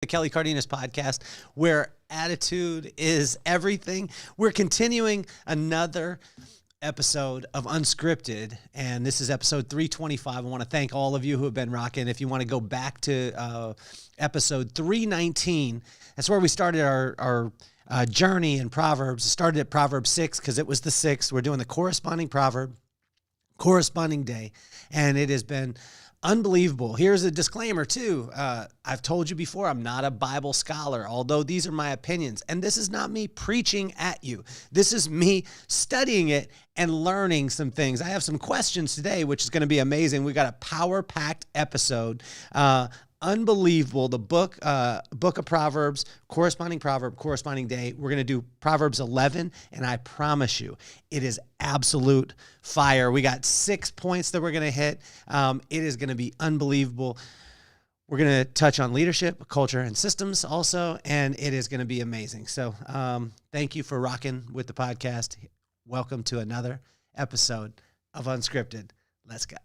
The Kelly Cardenas Podcast, where attitude is everything. We're continuing another episode of Unscripted, and this is episode 325. I want to thank all of you who have been rocking. If you want to go back to episode 319, that's where we started our journey in Proverbs. It started at Proverbs 6 because it was the 6th. We're doing the corresponding proverb, corresponding day, and it has been unbelievable. Here's a disclaimer too. I've told you before, I'm not a Bible scholar, although these are my opinions. And this is not me preaching at you. This is me studying it and learning some things. I have some questions today, which is going to be amazing. We got a power-packed episode. Unbelievable. The book of Proverbs, corresponding proverb, corresponding day. We're going to do Proverbs 11, and I promise you, it is absolute fire. We got 6 points that we're going to hit. It is going to be unbelievable. We're going to touch on leadership, culture, and systems also, and it is going to be amazing. So thank you for rocking with the podcast. Welcome to another episode of Unscripted. Let's go.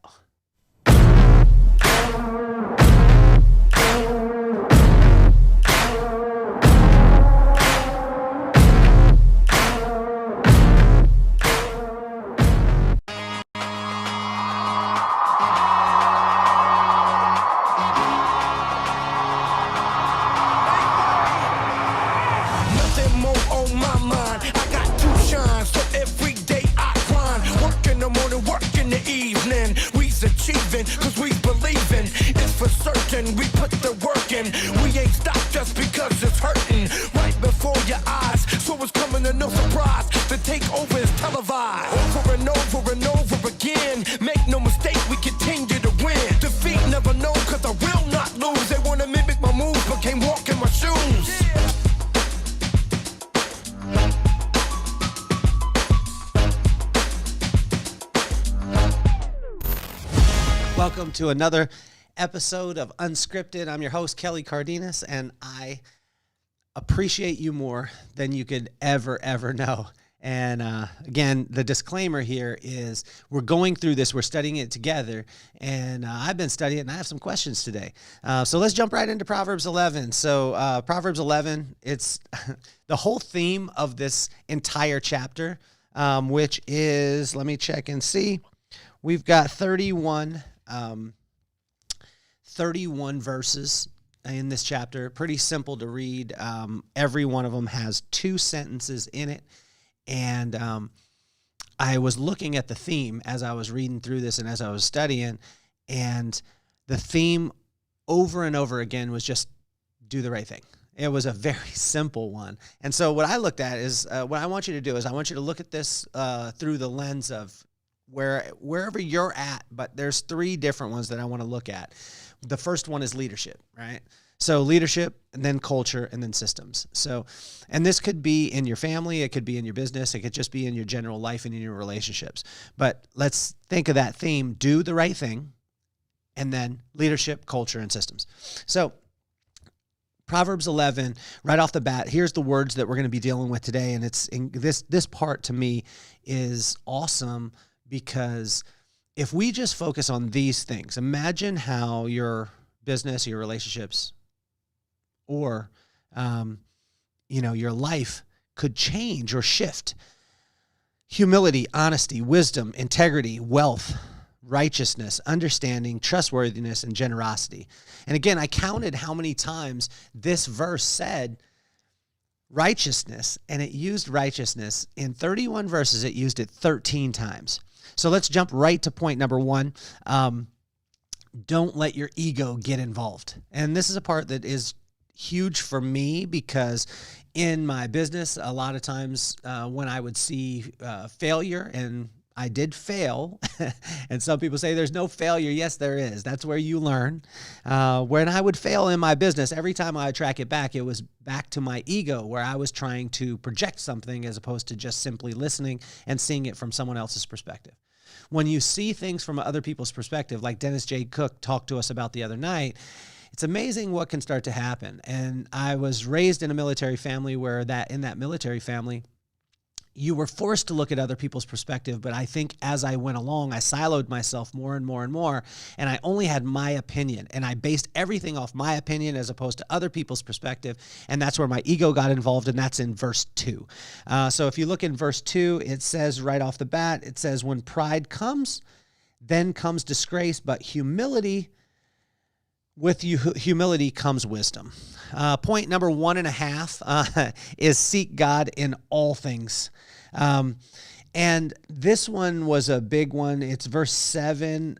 Cause we believing it's for certain. We put the work in. We ain't stopped just because it's hurting right before your eyes. So it's coming to no surprise. The takeover is televised over and over and over again. Make no mistake, we continue to win. Defeat never known, cause I will not lose. They wanna mimic my moves, but can't walk in my shoes. Welcome to another episode of Unscripted. I'm your host, Kelly Cardenas, and I appreciate you more than you could ever know. And again, the disclaimer here is we're going through this, we're studying it together, and I've been studying it, and I have some questions today. So let's jump right into Proverbs 11. So Proverbs 11, it's the whole theme of this entire chapter, which is, let me check and see, we've got 31 verses in this chapter. Pretty simple to read. Every one of them has 2 sentences in it. And I was looking at the theme as I was reading through this and as I was studying, and the theme over and over again was just do the right thing. It was a very simple one. And so what I looked at is, what I want you to do is I want you to look at this through the lens of wherever you're at, but there's 3 different ones that I want to look at. The first one is leadership, right? So leadership, and then culture, and then systems. So, and this could be in your family, it could be in your business, it could just be in your general life and in your relationships. But let's think of that theme, do the right thing, and then leadership, culture, and systems. So Proverbs 11, right off the bat, here's the words that we're going to be dealing with today. And it's in this part to me is awesome, because if we just focus on these things, imagine how your business, your relationships, or your life could change or shift. Humility, honesty, wisdom, integrity, wealth, righteousness, understanding, trustworthiness, and generosity. And again, I counted how many times this verse said righteousness, and it used righteousness. In 31 verses, it used it 13 times. So let's jump right to point number 1. Don't let your ego get involved. And this is a part that is huge for me, because in my business, a lot of times when I would see failure, and I did fail, and some people say there's no failure. Yes, there is. That's where you learn. When I would fail in my business, every time I would track it back, it was back to my ego, where I was trying to project something as opposed to just simply listening and seeing it from someone else's perspective. When you see things from other people's perspective, like Dennis J. Cook talked to us about the other night, it's amazing what can start to happen. And I was raised in a military family where in that military family, you were forced to look at other people's perspective, but I think as I went along, I siloed myself more and more and more, and I only had my opinion, and I based everything off my opinion as opposed to other people's perspective, and that's where my ego got involved, and that's in verse 2. So if you look in verse 2, it says right off the bat, it says, when pride comes, then comes disgrace, but with humility comes wisdom. Point number 1.5 is seek God in all things. And this one was a big one. It's verse 7,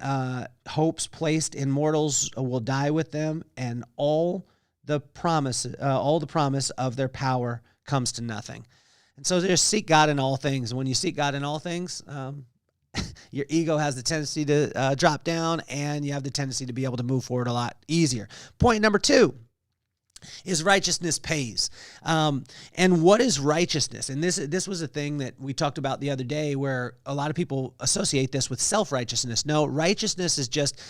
hopes placed in mortals will die with them, and all the promise of their power comes to nothing. And so just seek God in all things. When you seek God in all things, your ego has the tendency to drop down, and you have the tendency to be able to move forward a lot easier. Point number 2 is righteousness pays. And what is righteousness? And this was a thing that we talked about the other day, where a lot of people associate this with self-righteousness. No, righteousness is just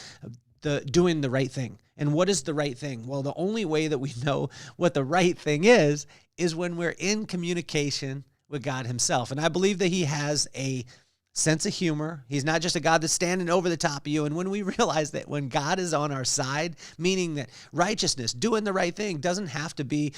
doing the right thing. And what is the right thing? Well, the only way that we know what the right thing is when we're in communication with God himself. And I believe that he has a sense of humor. He's not just a God that's standing over the top of you. And when we realize that when God is on our side, meaning that righteousness, doing the right thing, doesn't have to be,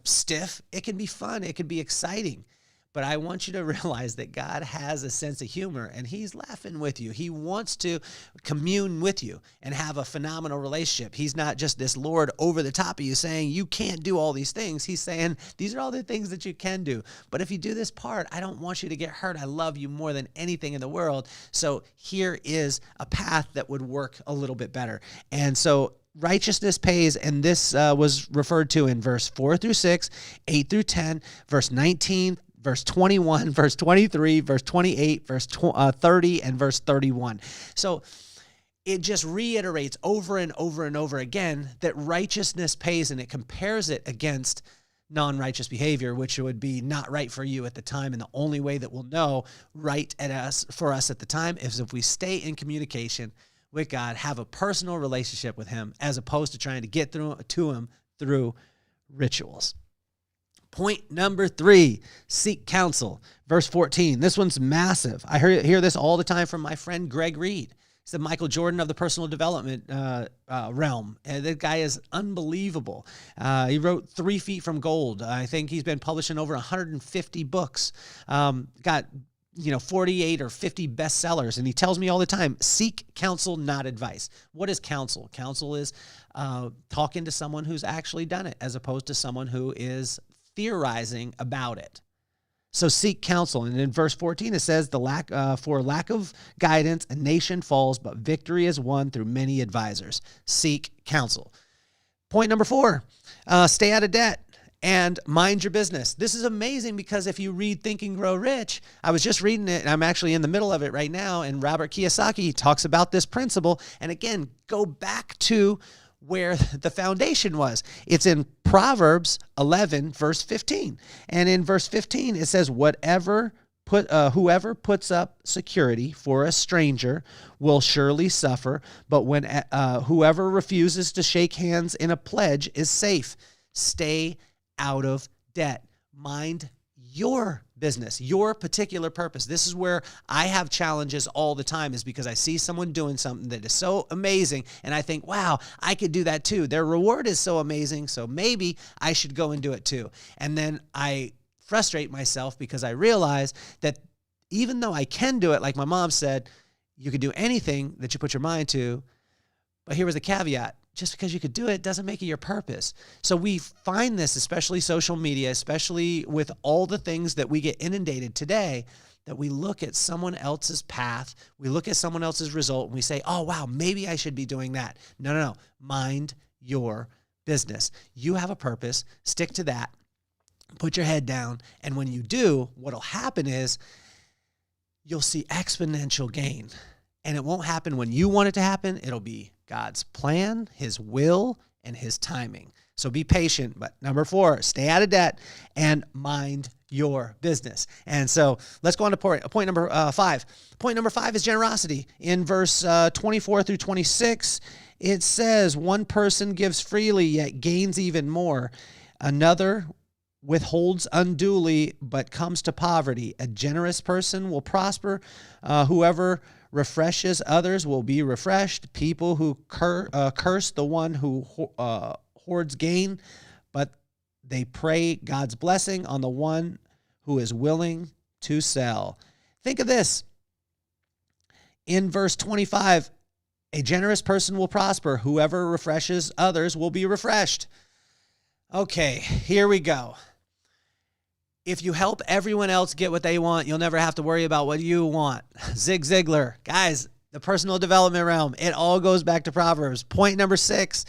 stiff. It can be fun. It can be exciting. But I want you to realize that God has a sense of humor, and he's laughing with you. He wants to commune with you and have a phenomenal relationship. He's not just this Lord over the top of you saying you can't do all these things. He's saying these are all the things that you can do. But if you do this part, I don't want you to get hurt. I love you more than anything in the world. So here is a path that would work a little bit better. And so righteousness pays, and this was referred to in verse 4 through 6, 8 through 10, verse 19, verse 21, verse 23, verse 28, verse 30, and verse 31. So it just reiterates over and over and over again that righteousness pays, and it compares it against non-righteous behavior, which would be not right for you at the time. And the only way that we'll know right for us at the time is if we stay in communication with God, have a personal relationship with him, as opposed to trying to get to him through rituals. Point number 3, seek counsel. Verse 14, this one's massive. I hear this all the time from my friend Greg Reed. He's the Michael Jordan of the personal development realm. And that guy is unbelievable. He wrote 3 Feet from Gold. I think he's been publishing over 150 books. Got 48 or 50 bestsellers. And he tells me all the time, seek counsel, not advice. What is counsel? Counsel is talking to someone who's actually done it, as opposed to someone who is theorizing about it. So seek counsel. And in verse 14, it says, for lack of guidance, a nation falls, but victory is won through many advisors. Seek counsel. Point number 4, stay out of debt and mind your business. This is amazing, because if you read Think and Grow Rich, I was just reading it, and I'm actually in the middle of it right now, and Robert Kiyosaki talks about this principle. And again, go back to where the foundation was. It's in Proverbs 11, verse 15. And in verse 15, it says, whoever puts up security for a stranger will surely suffer, but whoever refuses to shake hands in a pledge is safe. Stay out of debt. Mind your business, your particular purpose. This is where I have challenges all the time, is because I see someone doing something that is so amazing, and I think, wow, I could do that too. Their reward is so amazing, so maybe I should go and do it too. And then I frustrate myself, because I realize that even though I can do it, like my mom said, you can do anything that you put your mind to, but here was the caveat. Just because you could do it doesn't make it your purpose. So we find this, especially social media, especially with all the things that we get inundated today, that we look at someone else's path, we look at someone else's result, and we say, oh, wow, maybe I should be doing that. No. Mind your business. You have a purpose. Stick to that. Put your head down. And when you do, what'll happen is you'll see exponential gain. And it won't happen when you want it to happen. It'll be God's plan, his will, and his timing. So be patient. But number 4, stay out of debt and mind your business. And so let's go on to point number 5. Point number 5 is generosity. In verse 24 through 26, it says, one person gives freely, yet gains even more. Another withholds unduly but comes to poverty. A generous person will prosper. Whoever refreshes others will be refreshed. People who curse the one who hoards gain, but they pray God's blessing on the one who is willing to sell. Think of this. In verse 25, a generous person will prosper. Whoever refreshes others will be refreshed. Okay, here we go. If you help everyone else get what they want, you'll never have to worry about what you want. Zig Ziglar. Guys, the personal development realm, it all goes back to Proverbs. Point number 6,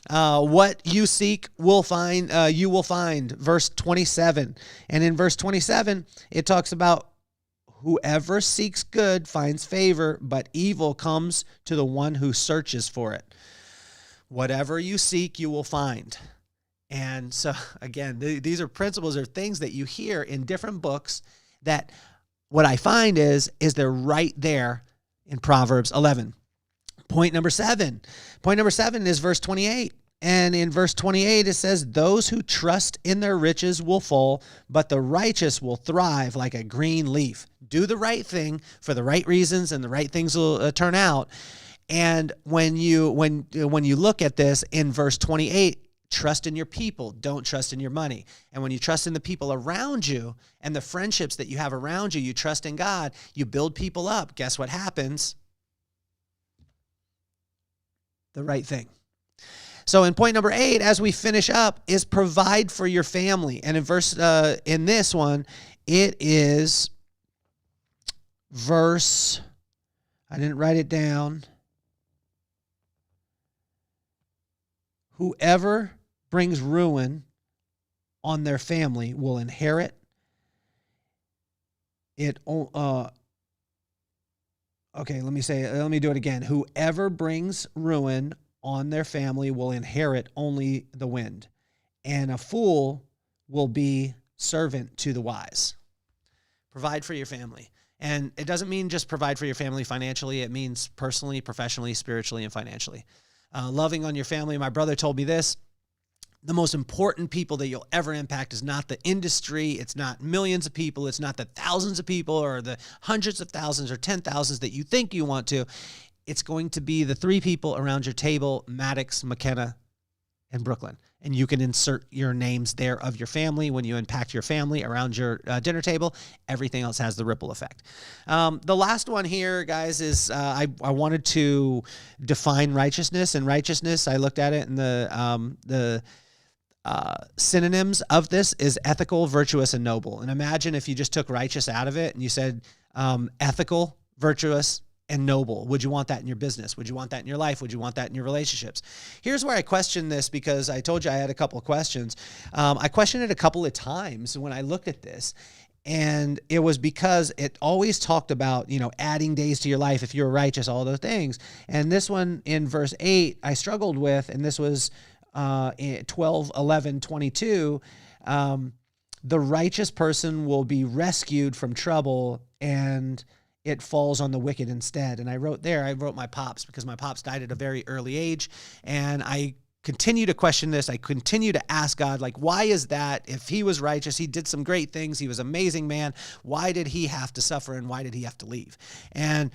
what you seek will find, you will find. Verse 27. And in verse 27, it talks about whoever seeks good finds favor, but evil comes to the one who searches for it. Whatever you seek, you will find. And so, again, these are principles or things that you hear in different books that what I find is they're right there in Proverbs 11. Point number 7 is verse 28. And in verse 28, it says, those who trust in their riches will fall, but the righteous will thrive like a green leaf. Do the right thing for the right reasons, and the right things will turn out. And when you look at this in verse 28, trust in your people. Don't trust in your money. And when you trust in the people around you and the friendships that you have around you, you trust in God, you build people up. Guess what happens? The right thing. So in point number 8, as we finish up, is provide for your family. And in this one, it is verse, I didn't write it down. Whoever brings ruin on their family will inherit it. Okay, let me do it again. Whoever brings ruin on their family will inherit only the wind, and a fool will be servant to the wise. Provide for your family. And it doesn't mean just provide for your family financially. It means personally, professionally, spiritually, and financially. Loving on your family. My brother told me this. The most important people that you'll ever impact is not the industry. It's not millions of people. It's not the thousands of people or the hundreds of thousands or 10,000s that you think you want to. It's going to be the 3 people around your table, Maddox, McKenna, and Brooklyn. And you can insert your names there of your family. When you impact your family around your dinner table, everything else has the ripple effect. The last one here, guys, is I wanted to define righteousness. And righteousness, I looked at it in the synonyms of this is ethical, virtuous, and noble. And imagine if you just took righteous out of it and you said ethical, virtuous, and noble. Would you want that in your business? Would you want that in your life? Would you want that in your relationships? Here's where I question this, because I told you I had a couple of questions. I questioned it a couple of times when I looked at this. And it was because it always talked about, adding days to your life if you're righteous, all those things. And this one in verse 8, I struggled with, and this was 12:11:22. The righteous person will be rescued from trouble, and it falls on the wicked instead. And I wrote my pops, because my pops died at a very early age. And I continue to question this. I continue to ask God, why is that? If he was righteous, he did some great things. He was an amazing man. Why did he have to suffer, and why did he have to leave? And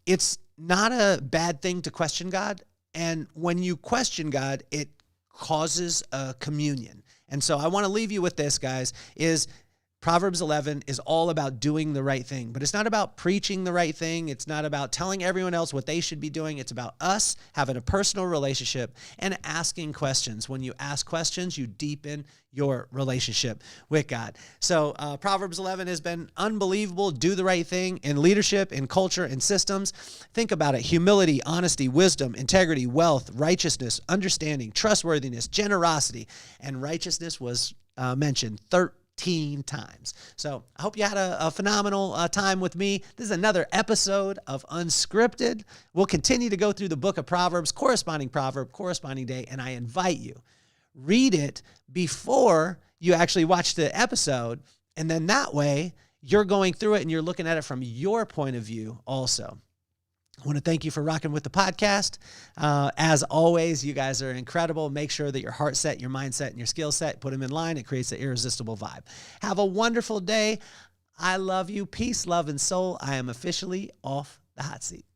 it's not a bad thing to question God. And when you question God, it causes a communion. And so I want to leave you with this, guys, is Proverbs 11 is all about doing the right thing, but it's not about preaching the right thing. It's not about telling everyone else what they should be doing. It's about us having a personal relationship and asking questions. When you ask questions, you deepen your relationship with God. So Proverbs 11 has been unbelievable. Do the right thing in leadership, in culture, in systems. Think about it. Humility, honesty, wisdom, integrity, wealth, righteousness, understanding, trustworthiness, generosity, and righteousness was mentioned 13 times. So I hope you had a phenomenal time with me. This is another episode of Unscripted. We'll continue to go through the book of Proverbs, corresponding proverb, corresponding day, and I invite you, read it before you actually watch the episode, and then that way you're going through it and you're looking at it from your point of view also. I want to thank you for rocking with the podcast. As always, you guys are incredible. Make sure that your heart set, your mindset, and your skill set, put them in line. It creates an irresistible vibe. Have a wonderful day. I love you. Peace, love, and soul. I am officially off the hot seat.